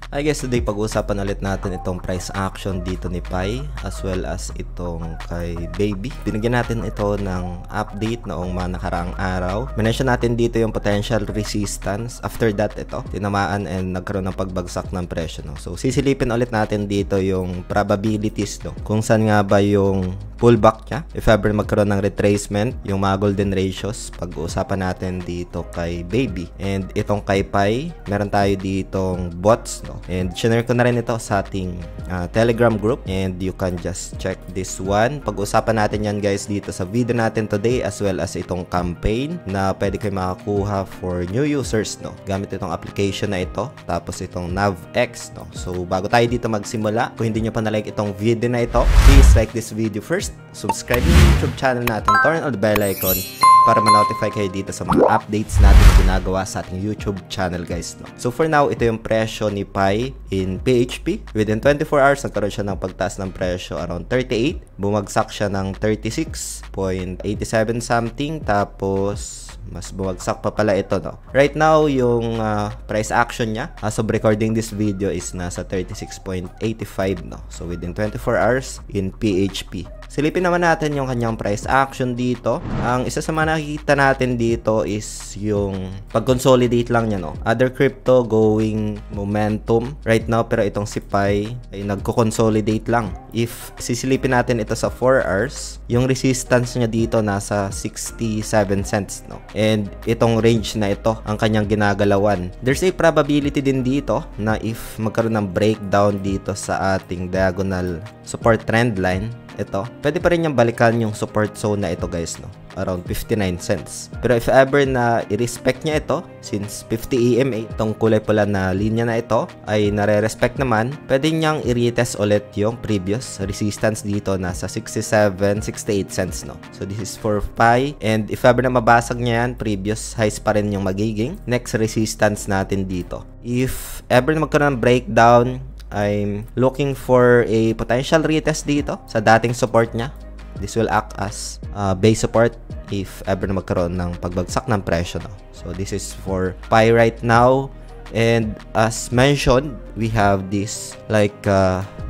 I guess today pag-uusapan ulit natin itong price action dito ni Pi as well as itong kay Baby. Binigyan natin ito ng update noong mga nakaraang araw. Mention natin dito yung potential resistance. After that, ito, tinamaan and nagkaroon ng pagbagsak ng presyo. No? So, sisilipin ulit natin dito yung probabilities, no? Kung saan nga ba yung pullback niya, if ever magkaroon ng retracement, yung mga golden ratios, pag-uusapan natin dito kay Baby. And itong kay Pi, meron tayo ditong bots, no? And share ko na rin ito sa ating Telegram group, and you can just check this one. Pag-uusapan natin yan guys dito sa video natin today, as well as itong campaign na pwede kayo makakuha for new users, no? Gamit itong application na ito, tapos itong NavX, no? So bago tayo dito magsimula, kung hindi nyo pa na-like itong video na ito, please like this video first, subscribe yung YouTube channel natin, turn on the bell icon para ma-notify kayo dito sa mga updates natin na ginagawa sa ating YouTube channel guys, no? So for now, ito yung presyo ni Pi in PHP. Within 24 hours, nagkaroon siya ng pagtaas ng presyo around 38. Bumagsak siya ng 36.87 something. Tapos mas bumagsak pa pala ito, no? Right now, yung price action niya as of recording this video is nasa 36.85, no? So within 24 hours in PHP. Silipin naman natin yung kanyang price action dito. Ang isa sa mga nakikita natin dito is yung pag-consolidate lang niya, no? Other crypto going momentum right now, pero itong si Pi ay nagko-consolidate lang. If sisilipin natin ito sa 4 hours, yung resistance niya dito nasa 67 cents, no? And itong range na ito ang kanyang ginagalawan. There's a probability din dito na if magkaroon ng breakdown dito sa ating diagonal support trend line, ito, pwede pa rin niyang balikan yung support zone na ito guys, no? Around 59 cents. Pero if ever na i-respect niya ito, since 50 EMA, itong kulay pula na linya na ito ay nare-respect naman, pwede niyang i-retest ulit yung previous resistance dito nasa 67, 68 cents, no? So this is for Pi, and if ever na mabasag niya yan, previous highs pa rin yung magiging next resistance natin dito. If ever na magkaroon ng breakdown, I'm looking for a potential retest dito sa dating support niya. This will act as base support if ever na magkaroon ng pagbagsak ng presyo, no? So this is for Pi right now. And as mentioned, we have this like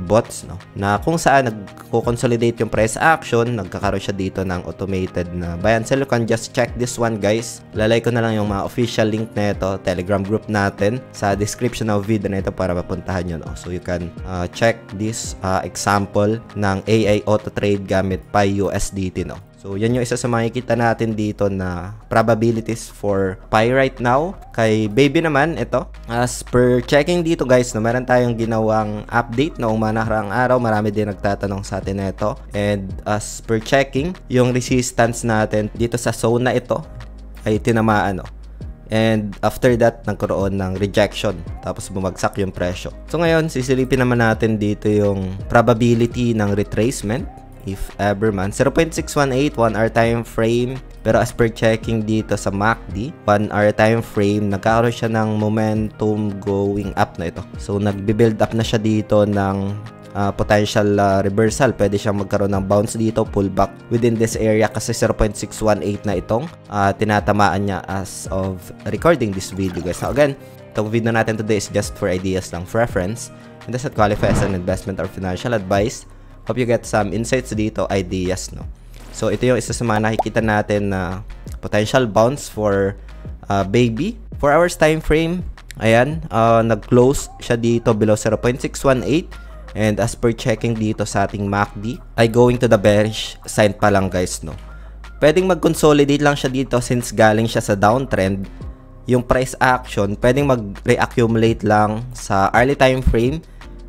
bots, no? Na kung saan nagko-consolidate yung price action, nagkakaroon siya dito ng automated na buy and sell. You can just check this one guys. Lalay ko na lang yung mga official link na ito, Telegram group natin, sa description ng video na ito para mapuntahan nyo, no? So you can check this example ng AI auto trade gamit Pi USDT, no? So, yan yung isa sa makikita natin dito na probabilities for Pi right now. Kay Baby naman, ito. As per checking dito guys, no, meron tayong ginawang update noong nakarang araw. Marami din nagtatanong sa atin nito. And as per checking, yung resistance natin dito sa zone na ito ay tinamaan, no? And after that, nagkaroon ng rejection. Tapos bumagsak yung presyo. So ngayon, sisilipin naman natin dito yung probability ng retracement. If ever man, 0.618, 1 hour time frame. Pero as per checking dito sa MACD, 1 hour time frame, nagkakaroon siya ng momentum going up na ito. So nagbe-build up na siya dito ng potential reversal. Pwede siyang magkaroon ng bounce dito, pullback within this area kasi 0.618 na itong tinatamaan niya as of recording this video guys. So again, itong video natin today is just for ideas lang, for reference. It doesn't qualify as an investment or financial advice. Hope you get some insights dito, ideas, no? So ito yung isa sa mga nakikita natin na potential bounce for Baby. 4 hours time frame, ayan, nag-close siya dito below 0.618. And as per checking dito sa ating MACD, ay going to the bearish sign pa lang guys, no? Pwedeng mag-consolidate lang siya dito since galing siya sa downtrend. Yung price action, pwedeng mag-reaccumulate lang sa early time frame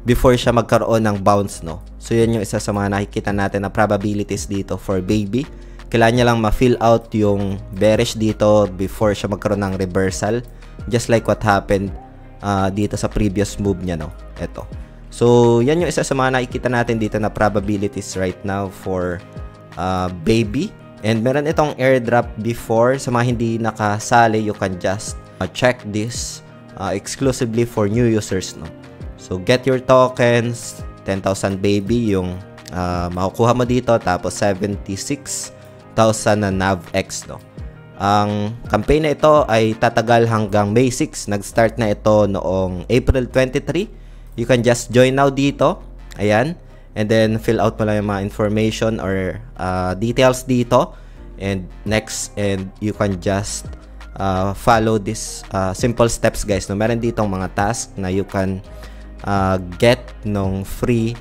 before siya magkaroon ng bounce, no? So yan yung isa sa mga nakikita natin na probabilities dito for Baby. Kailangan niya lang ma-fill out yung bearish dito before siya magkaroon ng reversal, just like what happened dito sa previous move niya, no? Ito. So yan yung isa sa mga nakikita natin dito na probabilities right now for Baby. And meron itong airdrop before. Sa mga hindi nakasali, you can just check this exclusively for new users, no? So get your tokens, 10,000 Baby yung makukuha mo dito, tapos 76,000 na NavX, no? Ang campaign na ito ay tatagal hanggang May 6. Nag-start na ito noong April 23. You can just join now dito. Ayan. And then, fill out mo lang yung mga information or details dito. And next, and you can just follow this simple steps, guys. No? Meron ditong mga task na you can get nung free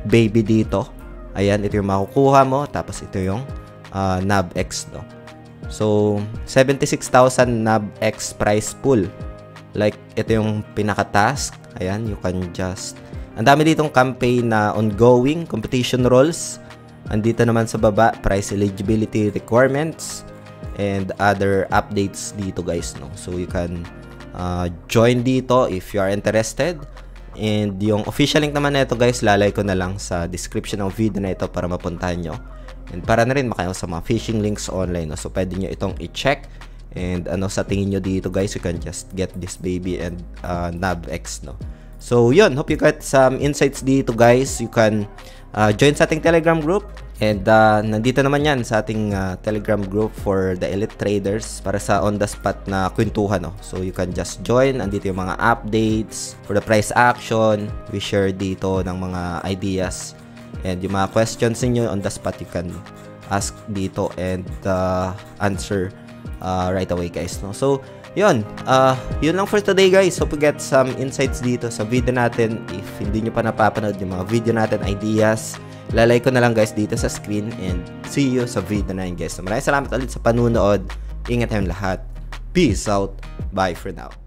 baby dito. Ayan, ito yung makukuha mo. Tapos ito yung NABX, no? So, 76,000 NABX prize pool. Like, ito yung pinaka-task. Ayan, you can just... Ang dami ditong campaign na ongoing, competition roles. Andito naman sa baba, prize eligibility requirements and other updates dito, guys, no? So, you can join dito if you are interested. And yung official link naman na ito, guys, lalay ko na lang sa description ng video na ito para mapuntahan nyo. And para na rin makayo sa mga phishing links online, no? So, pwede nyo itong i-check. And sa tingin nyo dito, guys, you can just get this baby and NABX, no? So, yun. Hope you got some insights dito, guys. You can join sa ating Telegram group. And nandito naman yan sa ating Telegram group for the elite traders para sa on-the-spot na kwentuhan, no? So, you can just join. Andito yung mga updates for the price action. We share dito ng mga ideas. And yung mga questions niyo on the spot, you can ask dito and answer right away, guys, no? So, yun. Yun lang for today, guys. Hope you get some insights dito sa video natin. If hindi nyo pa napapanood yung mga video natin, ideas, lalay ko na lang, guys, dito sa screen. And see you sa video na yun, guys. So, maraming salamat ulit sa panunood. Ingat tayong lahat. Peace out. Bye for now.